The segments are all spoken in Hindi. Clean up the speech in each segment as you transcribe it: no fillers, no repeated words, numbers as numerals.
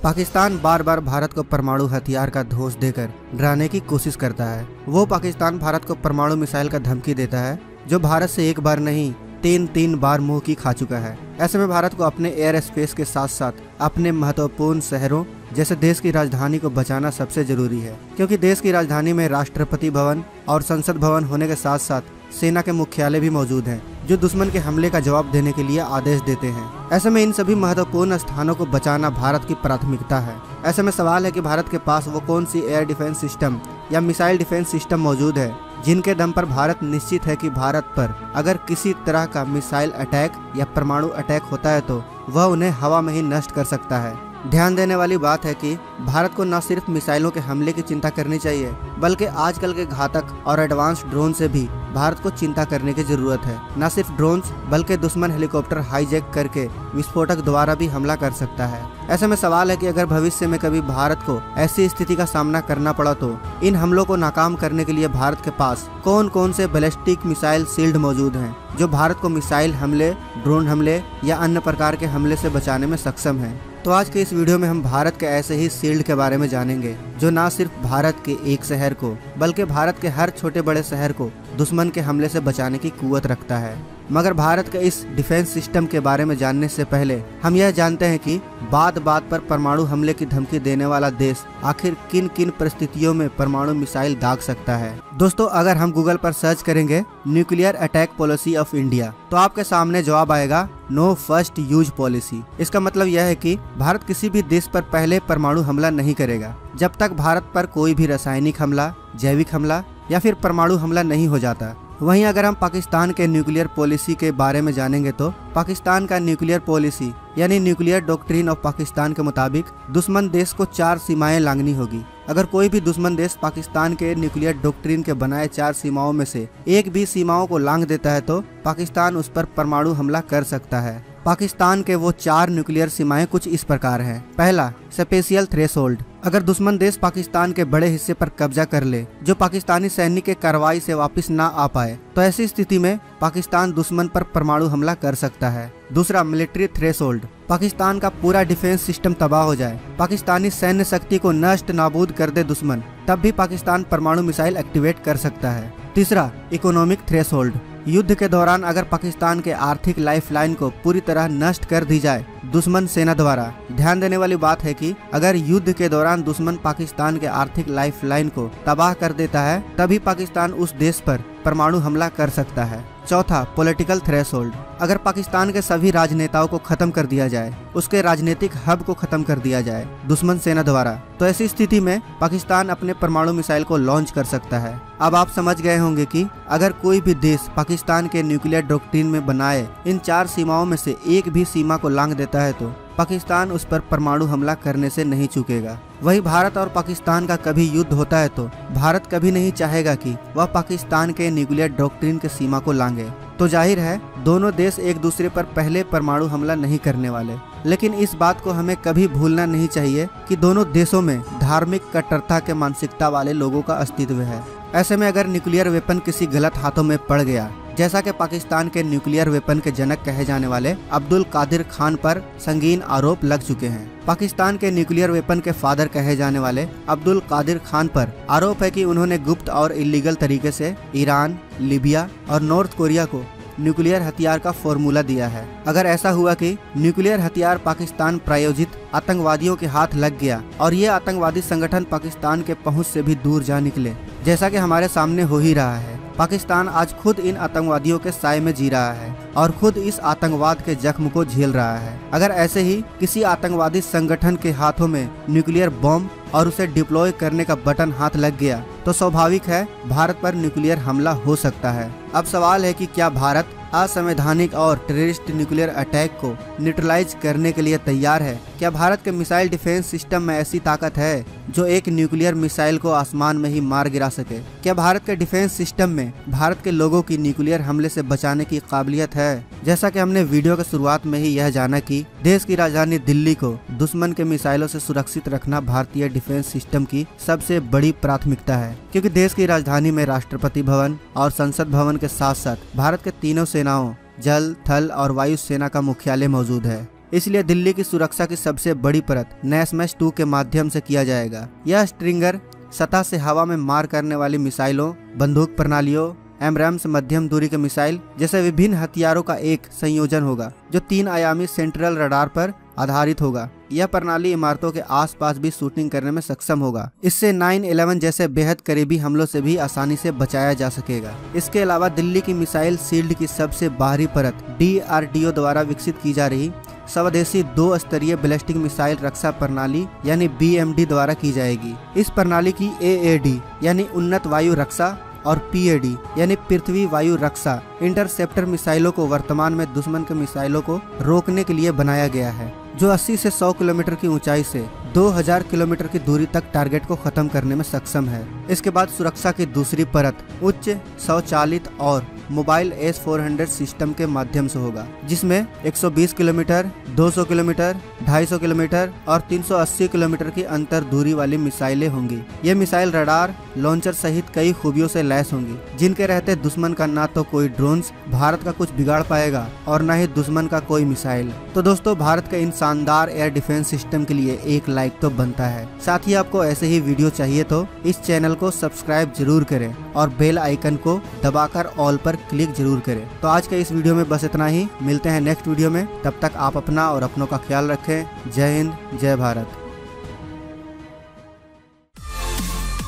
पाकिस्तान बार बार भारत को परमाणु हथियार का धोस देकर डराने की कोशिश करता है। वो पाकिस्तान भारत को परमाणु मिसाइल का धमकी देता है, जो भारत से एक बार नहीं तीन बार मुंह की खा चुका है। ऐसे में भारत को अपने एयर स्पेस के साथ साथ अपने महत्वपूर्ण शहरों जैसे देश की राजधानी को बचाना सबसे जरूरी है, क्योंकि देश की राजधानी में राष्ट्रपति भवन और संसद भवन होने के साथ साथ सेना के मुख्यालय भी मौजूद हैं, जो दुश्मन के हमले का जवाब देने के लिए आदेश देते हैं। ऐसे में इन सभी महत्वपूर्ण स्थानों को बचाना भारत की प्राथमिकता है। ऐसे में सवाल है कि भारत के पास वो कौन सी एयर डिफेंस सिस्टम या मिसाइल डिफेंस सिस्टम मौजूद है जिनके दम पर भारत निश्चित है कि भारत पर अगर किसी तरह का मिसाइल अटैक या परमाणु अटैक होता है तो वह उन्हें हवा में ही नष्ट कर सकता है। ध्यान देने वाली बात है कि भारत को न सिर्फ मिसाइलों के हमले की चिंता करनी चाहिए, बल्कि आजकल के घातक और एडवांस ड्रोन से भी भारत को चिंता करने की जरूरत है। न सिर्फ ड्रोन्स बल्कि दुश्मन हेलीकॉप्टर हाईजैक करके विस्फोटक द्वारा भी हमला कर सकता है। ऐसे में सवाल है कि अगर भविष्य में कभी भारत को ऐसी स्थिति का सामना करना पड़ा तो इन हमलों को नाकाम करने के लिए भारत के पास कौन कौन से बैलिस्टिक मिसाइल शील्ड मौजूद हैं, जो भारत को मिसाइल हमले, ड्रोन हमले या अन्य प्रकार के हमले से बचाने में सक्षम है। तो आज के इस वीडियो में हम भारत के ऐसे ही शील्ड के बारे में जानेंगे, जो न सिर्फ भारत के एक शहर को बल्कि भारत के हर छोटे बड़े शहर को दुश्मन के हमले से बचाने की कुव्वत रखता है। मगर भारत के इस डिफेंस सिस्टम के बारे में जानने से पहले हम यह जानते हैं कि बात बात पर परमाणु हमले की धमकी देने वाला देश आखिर किन किन परिस्थितियों में परमाणु मिसाइल दाग सकता है। दोस्तों, अगर हम गूगल पर सर्च करेंगे nuclear attack policy of India तो आपके सामने जवाब आएगा नो फर्स्ट यूज पॉलिसी। इसका मतलब यह है कि भारत किसी भी देश पर पहले परमाणु हमला नहीं करेगा जब तक भारत पर कोई भी रासायनिक हमला, जैविक हमला या फिर परमाणु हमला नहीं हो जाता। वहीं अगर हम पाकिस्तान के न्यूक्लियर पॉलिसी के बारे में जानेंगे तो पाकिस्तान का न्यूक्लियर पॉलिसी यानी न्यूक्लियर डॉक्ट्रिन ऑफ पाकिस्तान के मुताबिक दुश्मन देश को 4 सीमाएं लांघनी होगी। अगर कोई भी दुश्मन देश पाकिस्तान के न्यूक्लियर डॉक्ट्रिन के बनाए 4 सीमाओं में से एक भी सीमाओं को लांघ देता है तो पाकिस्तान उस पर परमाणु हमला कर सकता है। पाकिस्तान के वो 4 न्यूक्लियर सीमाएं कुछ इस प्रकार हैं। पहला, स्पेशियल थ्रेशोल्ड। अगर दुश्मन देश पाकिस्तान के बड़े हिस्से पर कब्जा कर ले जो पाकिस्तानी सैनिक के कार्रवाई से वापस ना आ पाए तो ऐसी स्थिति में पाकिस्तान दुश्मन पर परमाणु हमला कर सकता है। दूसरा, मिलिट्री थ्रेशोल्ड। पाकिस्तान का पूरा डिफेंस सिस्टम तबाह हो जाए, पाकिस्तानी सैन्य शक्ति को नष्ट नाबूद कर दे दुश्मन, तब भी पाकिस्तान परमाणु मिसाइल एक्टिवेट कर सकता है। तीसरा, इकोनॉमिक थ्रेशोल्ड। युद्ध के दौरान अगर पाकिस्तान के आर्थिक लाइफलाइन को पूरी तरह नष्ट कर दी जाए दुश्मन सेना द्वारा। ध्यान देने वाली बात है कि अगर युद्ध के दौरान दुश्मन पाकिस्तान के आर्थिक लाइफलाइन को तबाह कर देता है तभी पाकिस्तान उस देश पर परमाणु हमला कर सकता है। चौथा, पॉलिटिकल थ्रेशोल्ड। अगर पाकिस्तान के सभी राजनेताओं को खत्म कर दिया जाए, उसके राजनीतिक हब को खत्म कर दिया जाए दुश्मन सेना द्वारा, तो ऐसी स्थिति में पाकिस्तान अपने परमाणु मिसाइल को लॉन्च कर सकता है। अब आप समझ गए होंगे कि अगर कोई भी देश पाकिस्तान के न्यूक्लियर डॉक्ट्रिन में बनाए इन 4 सीमाओं में से एक भी सीमा को लांघ देता है तो पाकिस्तान उस पर परमाणु हमला करने से नहीं चूकेगा। वही भारत और पाकिस्तान का कभी युद्ध होता है तो भारत कभी नहीं चाहेगा कि वह पाकिस्तान के न्यूक्लियर डॉक्ट्रिन के सीमा को लांघे। तो जाहिर है दोनों देश एक दूसरे पर पहले परमाणु हमला नहीं करने वाले। लेकिन इस बात को हमें कभी भूलना नहीं चाहिए कि दोनों देशों में धार्मिक कट्टरता के मानसिकता वाले लोगों का अस्तित्व है। ऐसे में अगर न्यूक्लियर वेपन किसी गलत हाथों में पड़ गया, जैसा कि पाकिस्तान के न्यूक्लियर वेपन के जनक कहे जाने वाले अब्दुल कादिर खान पर संगीन आरोप लग चुके हैं। पाकिस्तान के न्यूक्लियर वेपन के फादर कहे जाने वाले अब्दुल कादिर खान पर आरोप है कि उन्होंने गुप्त और इलीगल तरीके से ईरान, लीबिया और नॉर्थ कोरिया को न्यूक्लियर हथियार का फॉर्मूला दिया है। अगर ऐसा हुआ कि न्यूक्लियर हथियार पाकिस्तान प्रायोजित आतंकवादियों के हाथ लग गया और ये आतंकवादी संगठन पाकिस्तान के पहुंच से भी दूर जा निकले, जैसा कि हमारे सामने हो ही रहा है, पाकिस्तान आज खुद इन आतंकवादियों के साए में जी रहा है और खुद इस आतंकवाद के जख्म को झेल रहा है। अगर ऐसे ही किसी आतंकवादी संगठन के हाथों में न्यूक्लियर बॉम्ब और उसे डिप्लॉय करने का बटन हाथ लग गया तो स्वाभाविक है भारत पर न्यूक्लियर हमला हो सकता है। अब सवाल है कि क्या भारत असंवैधानिक और टेररिस्ट न्यूक्लियर अटैक को न्यूट्रलाइज करने के लिए तैयार है? क्या भारत के मिसाइल डिफेंस सिस्टम में ऐसी ताकत है जो एक न्यूक्लियर मिसाइल को आसमान में ही मार गिरा सके? क्या भारत के डिफेंस सिस्टम में भारत के लोगों की न्यूक्लियर हमले से बचाने की काबिलियत है? जैसा कि हमने वीडियो के शुरुआत में ही यह जाना कि देश की राजधानी दिल्ली को दुश्मन के मिसाइलों से सुरक्षित रखना भारतीय डिफेंस सिस्टम की सबसे बड़ी प्राथमिकता है, क्योंकि देश की राजधानी में राष्ट्रपति भवन और संसद भवन के साथ साथ भारत के तीनों सेनाओं जल, थल और वायु सेना का मुख्यालय मौजूद है। इसलिए दिल्ली की सुरक्षा की सबसे बड़ी परत NASAMS 2 के माध्यम से किया जाएगा। यह स्ट्रिंगर सतह से हवा में मार करने वाली मिसाइलों, बंदूक प्रणालियों, एमराम्स मध्यम दूरी के मिसाइल जैसे विभिन्न हथियारों का एक संयोजन होगा जो 3 आयामी सेंट्रल रडार पर आधारित होगा। यह प्रणाली इमारतों के आसपास भी शूटिंग करने में सक्षम होगा। इससे 9/11 जैसे बेहद करीबी हमलों से भी आसानी से बचाया जा सकेगा। इसके अलावा दिल्ली की मिसाइल शील्ड की सबसे बाहरी परत DRDO द्वारा विकसित की जा रही स्वदेशी 2 स्तरीय बैलिस्टिक मिसाइल रक्षा प्रणाली यानी BMD द्वारा की जाएगी। इस प्रणाली की AAD यानी उन्नत वायु रक्षा और PAD यानी पृथ्वी वायु रक्षा इंटरसेप्टर मिसाइलों को वर्तमान में दुश्मन के मिसाइलों को रोकने के लिए बनाया गया है, जो 80 से 100 किलोमीटर की ऊंचाई से 2000 किलोमीटर की दूरी तक टारगेट को खत्म करने में सक्षम है। इसके बाद सुरक्षा की दूसरी परत उच्च स्वचालित और मोबाइल S-400 सिस्टम के माध्यम से होगा, जिसमें 120 किलोमीटर, 200 किलोमीटर, 250 किलोमीटर और 380 किलोमीटर की अंतर दूरी वाली मिसाइलें होंगी। ये मिसाइल रडार, लॉन्चर सहित कई खूबियों से लैस होंगी, जिनके रहते दुश्मन का ना तो कोई ड्रोन्स भारत का कुछ बिगाड़ पाएगा और न ही दुश्मन का कोई मिसाइल। तो दोस्तों, भारत के इन शानदार एयर डिफेंस सिस्टम के लिए एक लाइक तो बनता है। साथ ही आपको ऐसे ही वीडियो चाहिए तो इस चैनल को सब्सक्राइब जरूर करें और बेल आइकन को दबाकर ऑल पर क्लिक जरूर करें। तो आज के इस वीडियो में बस इतना ही। मिलते हैं नेक्स्ट वीडियो में। तब तक आप अपना और अपनों का ख्याल रखें। जय हिंद, जय भारत।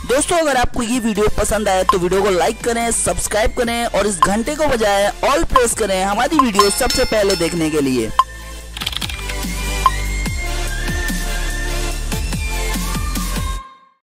दोस्तों, अगर आपको ये वीडियो पसंद आए तो वीडियो को लाइक करें, सब्सक्राइब करें और इस घंटे को बजाय ऑल प्रेस करें हमारी वीडियो सबसे पहले देखने के लिए।